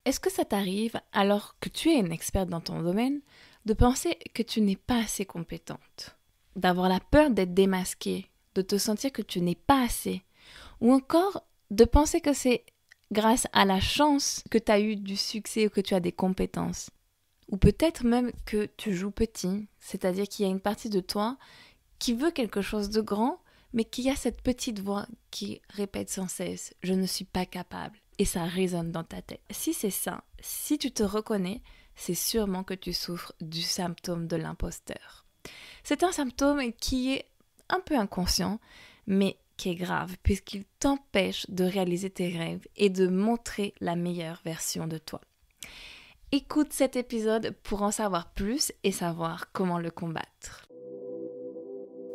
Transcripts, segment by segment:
Est-ce que ça t'arrive, alors que tu es une experte dans ton domaine, de penser que tu n'es pas assez compétente, d'avoir la peur d'être démasquée, de te sentir que tu n'es pas assez, ou encore de penser que c'est grâce à la chance que tu as eu du succès ou que tu as des compétences, ou peut-être même que tu joues petit, c'est-à-dire qu'il y a une partie de toi qui veut quelque chose de grand, mais qui a cette petite voix qui répète sans cesse « je ne suis pas capable » et ça résonne dans ta tête. Si c'est ça, si tu te reconnais, c'est sûrement que tu souffres du symptôme de l'imposteur. C'est un symptôme qui est un peu inconscient, mais qui est grave puisqu'il t'empêche de réaliser tes rêves et de montrer la meilleure version de toi. Écoute cet épisode pour en savoir plus et savoir comment le combattre.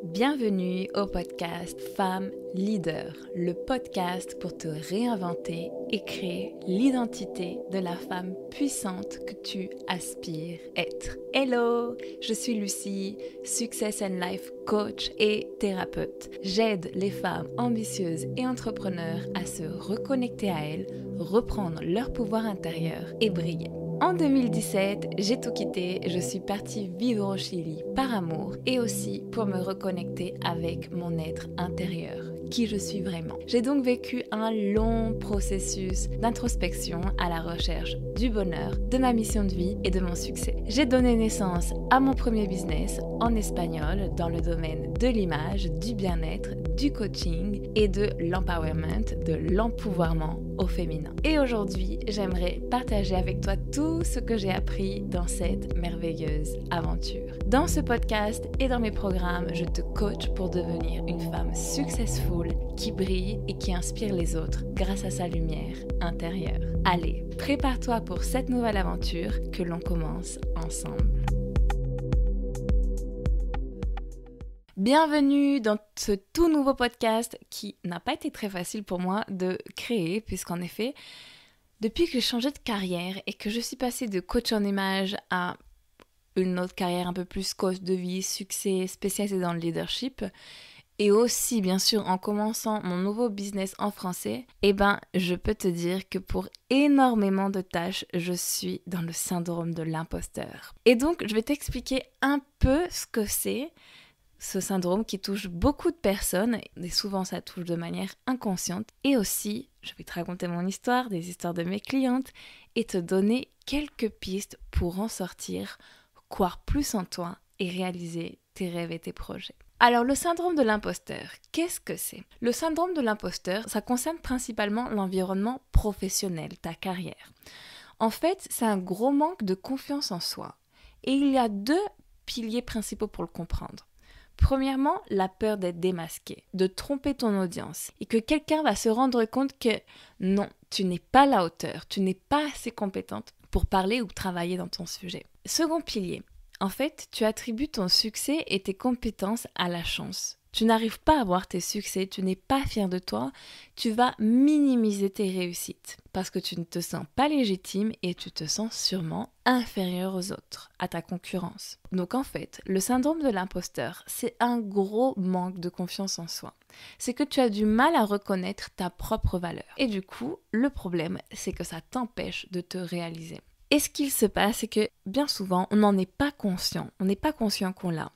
Bienvenue au podcast Femme Leader, le podcast pour te réinventer et créer l'identité de la femme puissante que tu aspires être. Hello, je suis Lucie, Success and Life coach et thérapeute. J'aide les femmes ambitieuses et entrepreneurs à se reconnecter à elles, reprendre leur pouvoir intérieur et briller. En 2017, j'ai tout quitté, je suis partie vivre au Chili par amour et aussi pour me reconnecter avec mon être intérieur, qui je suis vraiment. J'ai donc vécu un long processus d'introspection à la recherche du bonheur, de ma mission de vie et de mon succès. J'ai donné naissance à mon premier business en espagnol dans le domaine de l'image, du bien-être, du coaching et de l'empowerment, de l'empouvoirment au féminin. Et aujourd'hui, j'aimerais partager avec toi tout ce que j'ai appris dans cette merveilleuse aventure. Dans ce podcast et dans mes programmes, je te coach pour devenir une femme successful qui brille et qui inspire les autres grâce à sa lumière intérieure. Allez, prépare-toi pour cette nouvelle aventure que l'on commence ensemble. Bienvenue dans ce tout nouveau podcast qui n'a pas été très facile pour moi de créer puisqu'en effet, depuis que j'ai changé de carrière et que je suis passée de coach en image à une autre carrière un peu plus coach de vie, succès, spécialisée dans le leadership et aussi bien sûr en commençant mon nouveau business en français, je peux te dire que pour énormément de tâches, je suis dans le syndrome de l'imposteur. Et donc, je vais t'expliquer un peu ce que c'est ce syndrome qui touche beaucoup de personnes, et souvent ça touche de manière inconsciente. Et aussi, je vais te raconter mon histoire, des histoires de mes clientes, et te donner quelques pistes pour en sortir, croire plus en toi et réaliser tes rêves et tes projets. Alors, le syndrome de l'imposteur, qu'est-ce que c'est ? Le syndrome de l'imposteur, ça concerne principalement l'environnement professionnel, ta carrière. En fait, c'est un gros manque de confiance en soi. Et il y a deux piliers principaux pour le comprendre. Premièrement, la peur d'être démasqué, de tromper ton audience et que quelqu'un va se rendre compte que non, tu n'es pas à la hauteur, tu n'es pas assez compétente pour parler ou travailler dans ton sujet. Second pilier, en fait, tu attribues ton succès et tes compétences à la chance. Tu n'arrives pas à voir tes succès, tu n'es pas fier de toi, tu vas minimiser tes réussites parce que tu ne te sens pas légitime et tu te sens sûrement inférieur aux autres, à ta concurrence. Donc en fait, le syndrome de l'imposteur, c'est un gros manque de confiance en soi. C'est que tu as du mal à reconnaître ta propre valeur. Et du coup, le problème, c'est que ça t'empêche de te réaliser. Et ce qu'il se passe, c'est que bien souvent, on n'en est pas conscient. On n'est pas conscient qu'on l'a.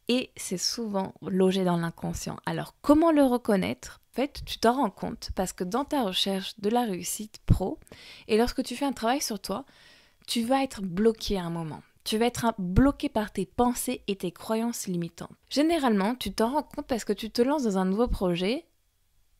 Et c'est souvent logé dans l'inconscient. Alors, comment le reconnaître ? En fait, tu t'en rends compte parce que dans ta recherche de la réussite pro, et lorsque tu fais un travail sur toi, tu vas être bloqué à un moment. Tu vas être bloqué par tes pensées et tes croyances limitantes. Généralement, tu t'en rends compte parce que tu te lances dans un nouveau projet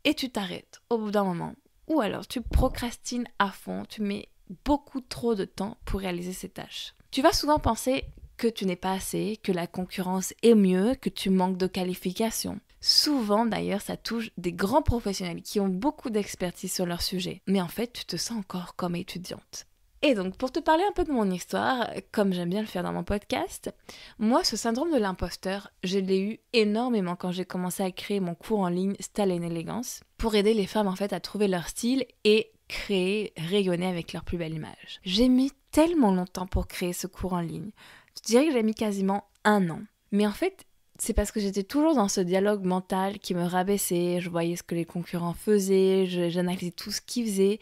et tu t'arrêtes au bout d'un moment. Ou alors, tu procrastines à fond, tu mets beaucoup trop de temps pour réaliser ces tâches. Tu vas souvent penser que tu n'es pas assez, que la concurrence est mieux, que tu manques de qualifications. Souvent d'ailleurs, ça touche des grands professionnels qui ont beaucoup d'expertise sur leur sujet. Mais en fait, tu te sens encore comme étudiante. Et donc, pour te parler un peu de mon histoire, comme j'aime bien le faire dans mon podcast, moi, ce syndrome de l'imposteur, je l'ai eu énormément quand j'ai commencé à créer mon cours en ligne Style and Elegance pour aider les femmes en fait à trouver leur style et créer, rayonner avec leur plus belle image. J'ai mis tellement longtemps pour créer ce cours en ligne. Je dirais que j'ai mis quasiment 1 an. Mais en fait, c'est parce que j'étais toujours dans ce dialogue mental qui me rabaissait. Je voyais ce que les concurrents faisaient, j'analysais tout ce qu'ils faisaient.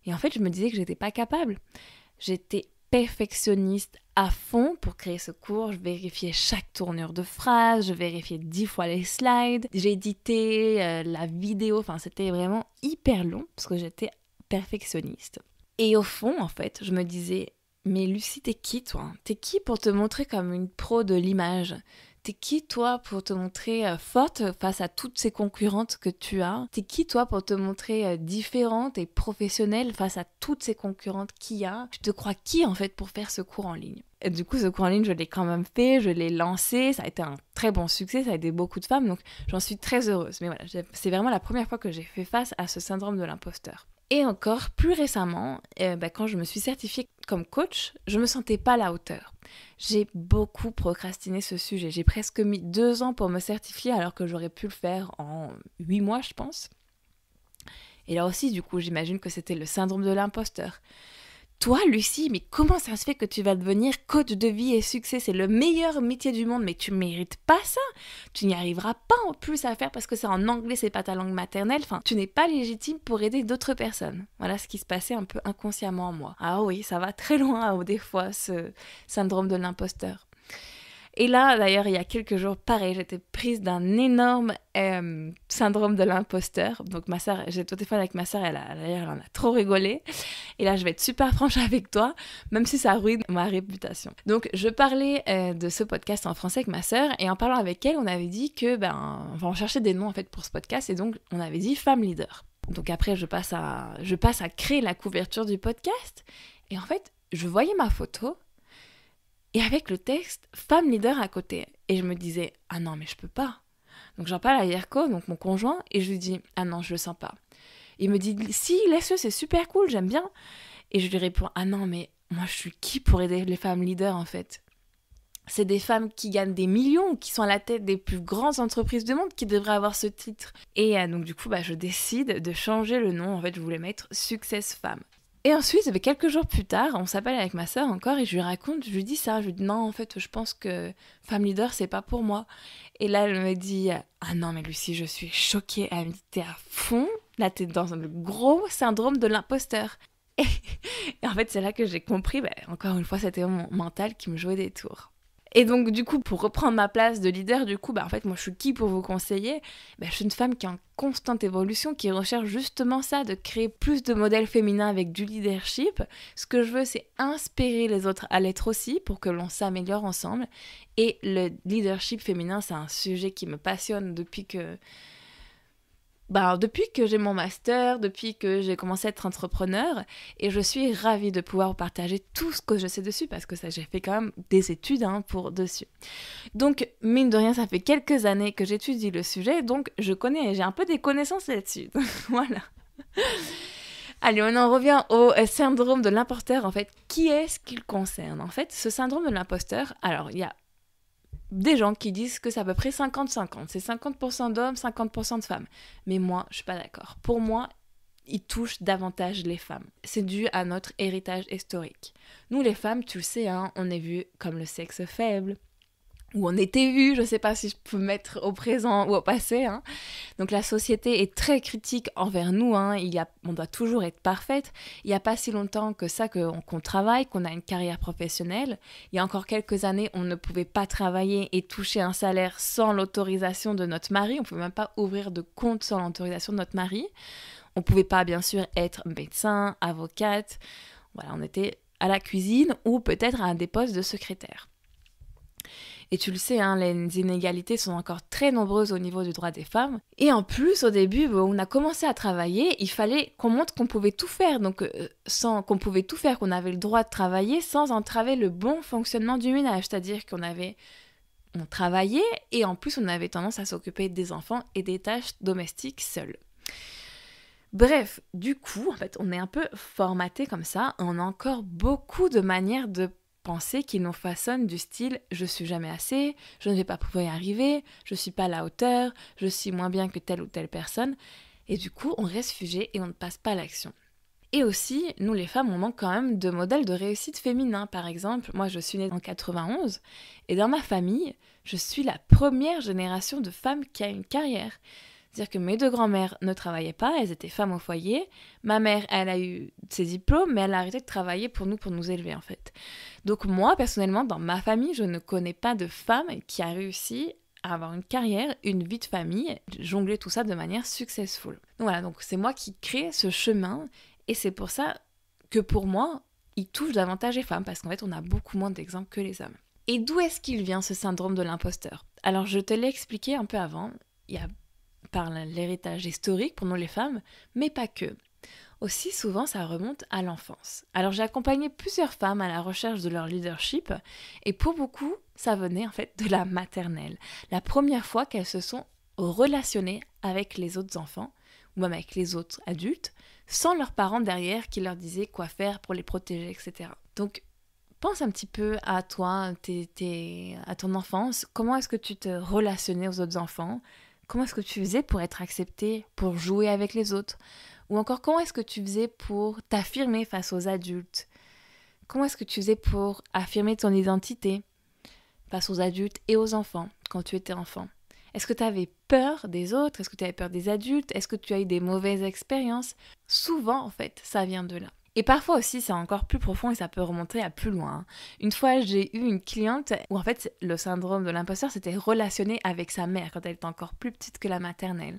Et en fait, je me disais que j'étais pas capable. J'étais perfectionniste à fond pour créer ce cours. Je vérifiais chaque tournure de phrase, je vérifiais 10 fois les slides. J'ai édité la vidéo, enfin c'était vraiment hyper long parce que j'étais perfectionniste. Et au fond, en fait, je me disais, mais Lucie, t'es qui toi ? T'es qui pour te montrer comme une pro de l'image ? T'es qui, toi, pour te montrer forte face à toutes ces concurrentes que tu as ? T'es qui, toi, pour te montrer différente et professionnelle face à toutes ces concurrentes qu'il y a ? Tu te crois qui, en fait, pour faire ce cours en ligne ? Et du coup, ce cours en ligne, je l'ai quand même fait, je l'ai lancé, ça a été un très bon succès, ça a aidé beaucoup de femmes, donc j'en suis très heureuse. Mais voilà, c'est vraiment la première fois que j'ai fait face à ce syndrome de l'imposteur. Et encore plus récemment, quand je me suis certifiée comme coach, je me sentais pas à la hauteur. J'ai beaucoup procrastiné ce sujet. J'ai presque mis 2 ans pour me certifier alors que j'aurais pu le faire en 8 mois, je pense. Et là aussi, du coup, j'imagine que c'était le syndrome de l'imposteur. Toi, Lucie, mais comment ça se fait que tu vas devenir coach de vie et succès ? C'est le meilleur métier du monde, mais tu mérites pas ça. Tu n'y arriveras pas en plus à faire parce que c'est en anglais, c'est pas ta langue maternelle. Enfin, tu n'es pas légitime pour aider d'autres personnes. Voilà ce qui se passait un peu inconsciemment en moi. Ah oui, ça va très loin des fois, ce syndrome de l'imposteur. Et là, d'ailleurs, il y a quelques jours, pareil, j'étais prise d'un énorme syndrome de l'imposteur. Donc ma sœur, j'ai au téléphone avec ma sœur, elle en a trop rigolé. Et là, je vais être super franche avec toi, même si ça ruine ma réputation. Donc, je parlais de ce podcast en français avec ma sœur, et en parlant avec elle, on avait dit que, on cherchait des noms en fait pour ce podcast, et donc on avait dit femme leader. Donc après, je passe à créer la couverture du podcast, et en fait, je voyais ma photo. Et avec le texte « femme leader » à côté. Et je me disais « ah non, mais je peux pas ». Donc j'en parle à Yerko, donc mon conjoint, et je lui dis « ah non, je le sens pas ». Il me dit « si, laisse-le, c'est super cool, j'aime bien ». Et je lui réponds « ah non, mais moi je suis qui pour aider les femmes leaders en fait ?» C'est des femmes qui gagnent des millions, qui sont à la tête des plus grandes entreprises du monde qui devraient avoir ce titre. Et donc du coup, je décide de changer le nom. En fait, je voulais mettre « Success Femme ». Et ensuite, quelques jours plus tard, on s'appelle avec ma sœur encore et je lui raconte, je lui dis ça, je lui dis non, en fait, je pense que femme leader, c'est pas pour moi. Et là, elle me dit, ah non, mais Lucie, je suis choquée. Elle me dit, t'es à fond, là, t'es dans le gros syndrome de l'imposteur. Et en fait, c'est là que j'ai compris, encore une fois, c'était mon mental qui me jouait des tours. Et donc, du coup, pour reprendre ma place de leader, en fait, moi, je suis qui pour vous conseiller ? Je suis une femme qui est en constante évolution, qui recherche justement ça, de créer plus de modèles féminins avec du leadership. Ce que je veux, c'est inspirer les autres à l'être aussi, pour que l'on s'améliore ensemble. Et le leadership féminin, c'est un sujet qui me passionne depuis que j'ai mon master, depuis que j'ai commencé à être entrepreneur, et je suis ravie de pouvoir partager tout ce que je sais dessus, parce que j'ai fait quand même des études pour dessus. Donc, mine de rien, ça fait quelques années que j'étudie le sujet, donc j'ai un peu des connaissances là-dessus. Voilà. Allez, on en revient au syndrome de l'imposteur. En fait, qui est-ce qu'il concerne ? En fait, ce syndrome de l'imposteur, alors, il y a des gens qui disent que c'est à peu près 50-50. C'est 50% d'hommes, 50% de femmes. Mais moi, je suis pas d'accord. Pour moi, il touche davantage les femmes. C'est dû à notre héritage historique. Nous, les femmes, tu le sais, on est vues comme le sexe faible. Ou on était vues, je sais pas si je peux mettre au présent ou au passé. Donc la société est très critique envers nous. On doit toujours être parfaite. Il n'y a pas si longtemps que ça qu'on travaille, qu'on a une carrière professionnelle. Il y a encore quelques années, on ne pouvait pas travailler et toucher un salaire sans l'autorisation de notre mari. On ne pouvait même pas ouvrir de compte sans l'autorisation de notre mari. On ne pouvait pas, bien sûr, être médecin, avocate. Voilà, on était à la cuisine ou peut-être à des postes de secrétaire. Et tu le sais, les inégalités sont encore très nombreuses au niveau du droit des femmes. Et en plus, au début, on a commencé à travailler, il fallait qu'on montre qu'on pouvait tout faire. Donc, qu'on avait le droit de travailler sans entraver le bon fonctionnement du ménage. C'est-à-dire on travaillait et en plus, on avait tendance à s'occuper des enfants et des tâches domestiques seuls. Bref, du coup, en fait, on est un peu formaté comme ça. On a encore beaucoup de manières de penser qui nous façonnent du style « je suis jamais assez »,« je ne vais pas pouvoir y arriver »,« je suis pas à la hauteur »,« je suis moins bien que telle ou telle personne ». Et du coup, on reste figé et on ne passe pas à l'action. Et aussi, nous les femmes, on manque quand même de modèles de réussite féminin. Par exemple, moi je suis née en 91 et dans ma famille, je suis la première génération de femmes qui a une carrière. C'est-à-dire que mes deux grands-mères ne travaillaient pas, elles étaient femmes au foyer. Ma mère, elle a eu ses diplômes, mais elle a arrêté de travailler pour nous élever en fait. Donc moi, personnellement, dans ma famille, je ne connais pas de femme qui a réussi à avoir une carrière, une vie de famille, jongler tout ça de manière successful. Donc voilà, donc c'est moi qui crée ce chemin, et c'est pour ça que pour moi, il touche davantage les femmes, parce qu'en fait, on a beaucoup moins d'exemples que les hommes. Et d'où est-ce qu'il vient ce syndrome de l'imposteur ? Alors, je te l'ai expliqué un peu avant, il y a par l'héritage historique pour nous les femmes, mais pas que. Aussi souvent, ça remonte à l'enfance. Alors, j'ai accompagné plusieurs femmes à la recherche de leur leadership, et pour beaucoup, ça venait en fait de la maternelle. La première fois qu'elles se sont relationnées avec les autres enfants, ou même avec les autres adultes, sans leurs parents derrière qui leur disaient quoi faire pour les protéger, etc. Donc, pense un petit peu à toi, à ton enfance. Comment est-ce que tu te relationnais aux autres enfants ? Comment est-ce que tu faisais pour être accepté, pour jouer avec les autres ? Ou encore, comment est-ce que tu faisais pour t'affirmer face aux adultes ? Comment est-ce que tu faisais pour affirmer ton identité face aux adultes et aux enfants quand tu étais enfant ? Est-ce que tu avais peur des autres ? Est-ce que tu avais peur des adultes ? Est-ce que tu as eu des mauvaises expériences ? Souvent, en fait, ça vient de là. Et parfois aussi, c'est encore plus profond et ça peut remonter à plus loin. Une fois, j'ai eu une cliente où en fait, le syndrome de l'imposteur s'était relationné avec sa mère quand elle était encore plus petite que la maternelle.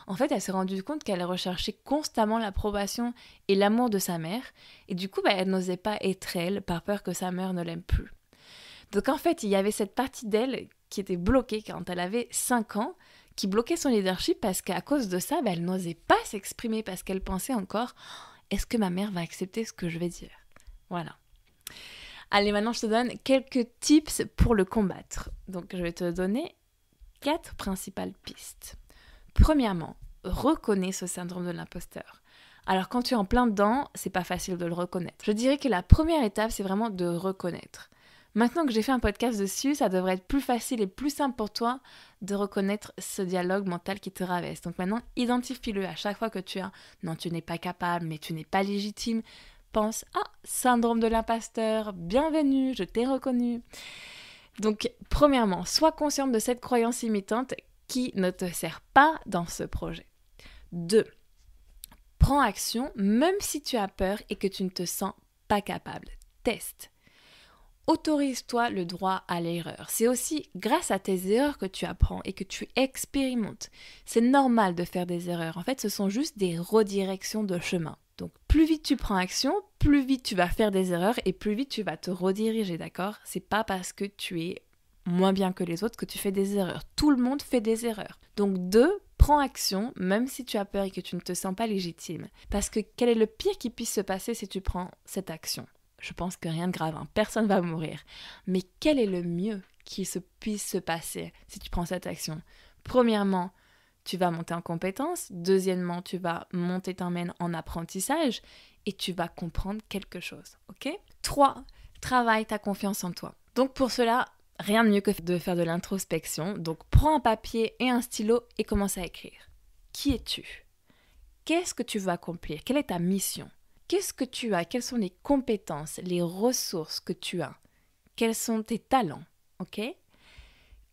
En fait, elle s'est rendue compte qu'elle recherchait constamment l'approbation et l'amour de sa mère. Et du coup, elle n'osait pas être elle par peur que sa mère ne l'aime plus. Donc en fait, il y avait cette partie d'elle qui était bloquée quand elle avait 5 ans, qui bloquait son leadership parce qu'à cause de ça, elle n'osait pas s'exprimer parce qu'elle pensait encore « Est-ce que ma mère va accepter ce que je vais dire ?» Voilà. Allez, maintenant je te donne quelques tips pour le combattre. Donc je vais te donner 4 principales pistes. Premièrement, reconnais ce syndrome de l'imposteur. Alors quand tu es en plein dedans, c'est pas facile de le reconnaître. Je dirais que la première étape, c'est vraiment de reconnaître. Maintenant que j'ai fait un podcast dessus, ça devrait être plus facile et plus simple pour toi de reconnaître ce dialogue mental qui te rabaisse. Donc maintenant, identifie-le à chaque fois que tu as « non, tu n'es pas capable, mais tu n'es pas légitime », pense « ah, syndrome de l'imposteur, bienvenue, je t'ai reconnu ». Donc premièrement, sois consciente de cette croyance limitante qui ne te sert pas dans ce projet. 2. Prends action même si tu as peur et que tu ne te sens pas capable. Teste. Autorise-toi le droit à l'erreur. C'est aussi grâce à tes erreurs que tu apprends et que tu expérimentes. C'est normal de faire des erreurs. En fait, ce sont juste des redirections de chemin. Donc, plus vite tu prends action, plus vite tu vas faire des erreurs et plus vite tu vas te rediriger, d'accord ? C'est pas parce que tu es moins bien que les autres que tu fais des erreurs. Tout le monde fait des erreurs. Donc 2, prends action, même si tu as peur et que tu ne te sens pas légitime. Parce que quel est le pire qui puisse se passer si tu prends cette action ? Je pense que rien de grave, personne ne va mourir. Mais quel est le mieux qui puisse se passer si tu prends cette action ? Premièrement, tu vas monter en compétence. Deuxièmement, tu vas monter ton mène en apprentissage et tu vas comprendre quelque chose, ok ? 3, travaille ta confiance en toi. Donc pour cela, rien de mieux que de faire de l'introspection. Donc prends un papier et un stylo et commence à écrire. Qui es-tu ? Qu'est-ce que tu veux accomplir ? Quelle est ta mission ? Qu'est-ce que tu as ? Quelles sont les compétences, les ressources que tu as ? Quels sont tes talents ? Ok ?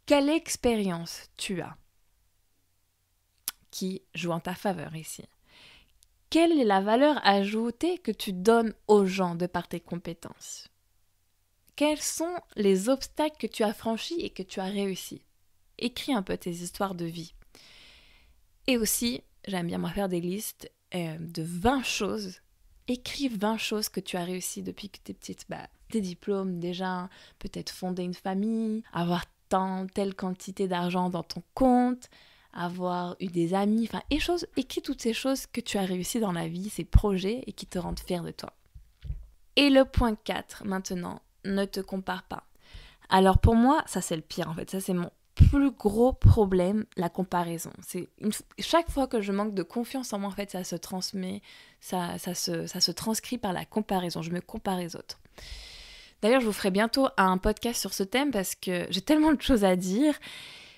Quelle expérience tu as qui joue en ta faveur ici ? Quelle est la valeur ajoutée que tu donnes aux gens de par tes compétences ? Quels sont les obstacles que tu as franchis et que tu as réussi ? Écris un peu tes histoires de vie. Et aussi, j'aime bien moi faire des listes de 20 choses. Écris 20 choses que tu as réussi depuis que tu es petite. Tes diplômes déjà, peut-être fonder une famille, avoir telle quantité d'argent dans ton compte, avoir eu des amis, écris toutes ces choses que tu as réussi dans la vie, ces projets et qui te rendent fier de toi. Et le point 4, maintenant, ne te compare pas. Alors pour moi, ça c'est le pire en fait, ça c'est mon plus gros problème, la comparaison. Chaque fois que je manque de confiance en moi, en fait, ça se transmet, ça se transcrit par la comparaison. Je me compare aux autres. D'ailleurs, je vous ferai bientôt un podcast sur ce thème parce que j'ai tellement de choses à dire.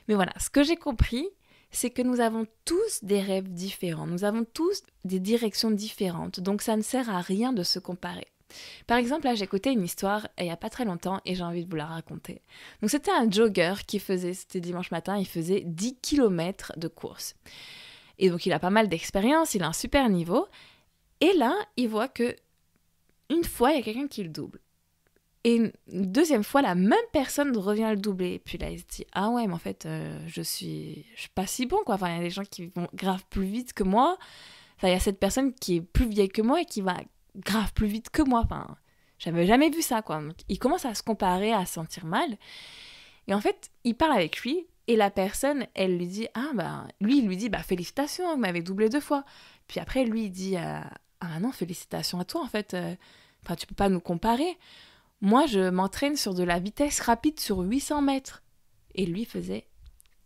Mais voilà, ce que j'ai compris, c'est que nous avons tous des rêves différents. Nous avons tous des directions différentes. Donc, ça ne sert à rien de se comparer. Par exemple, là, j'ai écouté une histoire il n'y a pas très longtemps et j'ai envie de vous la raconter. Donc, c'était un jogger c'était dimanche matin, il faisait 10 km de course. Et donc, il a pas mal d'expérience, il a un super niveau. Et là, il voit que une fois, il y a quelqu'un qui le double. Et une deuxième fois, la même personne revient le doubler. Et puis là, il se dit, ah ouais, mais en fait, je suis pas si bon, quoi. Enfin, il y a des gens qui vont grave plus vite que moi. Enfin, il y a cette personne qui est plus vieille que moi et qui va grave plus vite que moi. Enfin, j'avais jamais vu ça, quoi. Donc, il commence à se comparer, à se sentir mal. Et en fait, il parle avec lui et la personne, elle lui dit, lui, il lui dit, félicitations, vous m'avez doublé 2 fois. Puis après, lui, il dit, ah non, félicitations à toi, en fait. Enfin, tu peux pas nous comparer. Moi, je m'entraîne sur de la vitesse rapide sur 800 mètres. Et lui faisait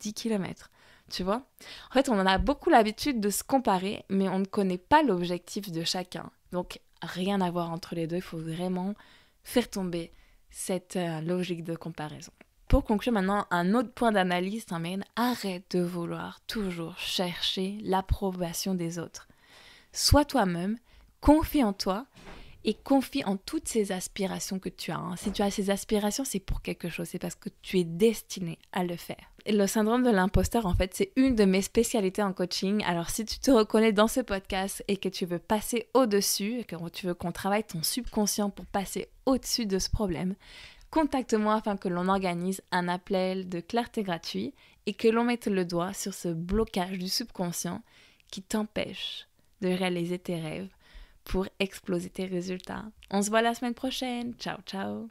10 km. Tu vois ? En fait, on en a beaucoup l'habitude de se comparer, mais on ne connaît pas l'objectif de chacun. Donc, rien à voir entre les deux. Il faut vraiment faire tomber cette logique de comparaison. Pour conclure maintenant, un autre point d'analyse t'emmène, arrête de vouloir toujours chercher l'approbation des autres. Sois toi-même, confie en toi et confie en toutes ces aspirations que tu as. Si tu as ces aspirations, c'est pour quelque chose, c'est parce que tu es destiné à le faire. Et le syndrome de l'imposteur, en fait, c'est une de mes spécialités en coaching. Alors, si tu te reconnais dans ce podcast et que tu veux passer au-dessus, et que tu veux qu'on travaille ton subconscient pour passer au-dessus de ce problème, contacte-moi afin que l'on organise un appel de clarté gratuit et que l'on mette le doigt sur ce blocage du subconscient qui t'empêche de réaliser tes rêves pour exploser tes résultats. On se voit la semaine prochaine. Ciao, ciao.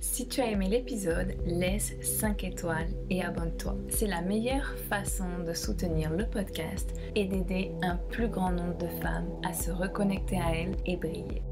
Si tu as aimé l'épisode, laisse 5 étoiles et abonne-toi. C'est la meilleure façon de soutenir le podcast et d'aider un plus grand nombre de femmes à se reconnecter à elles et briller.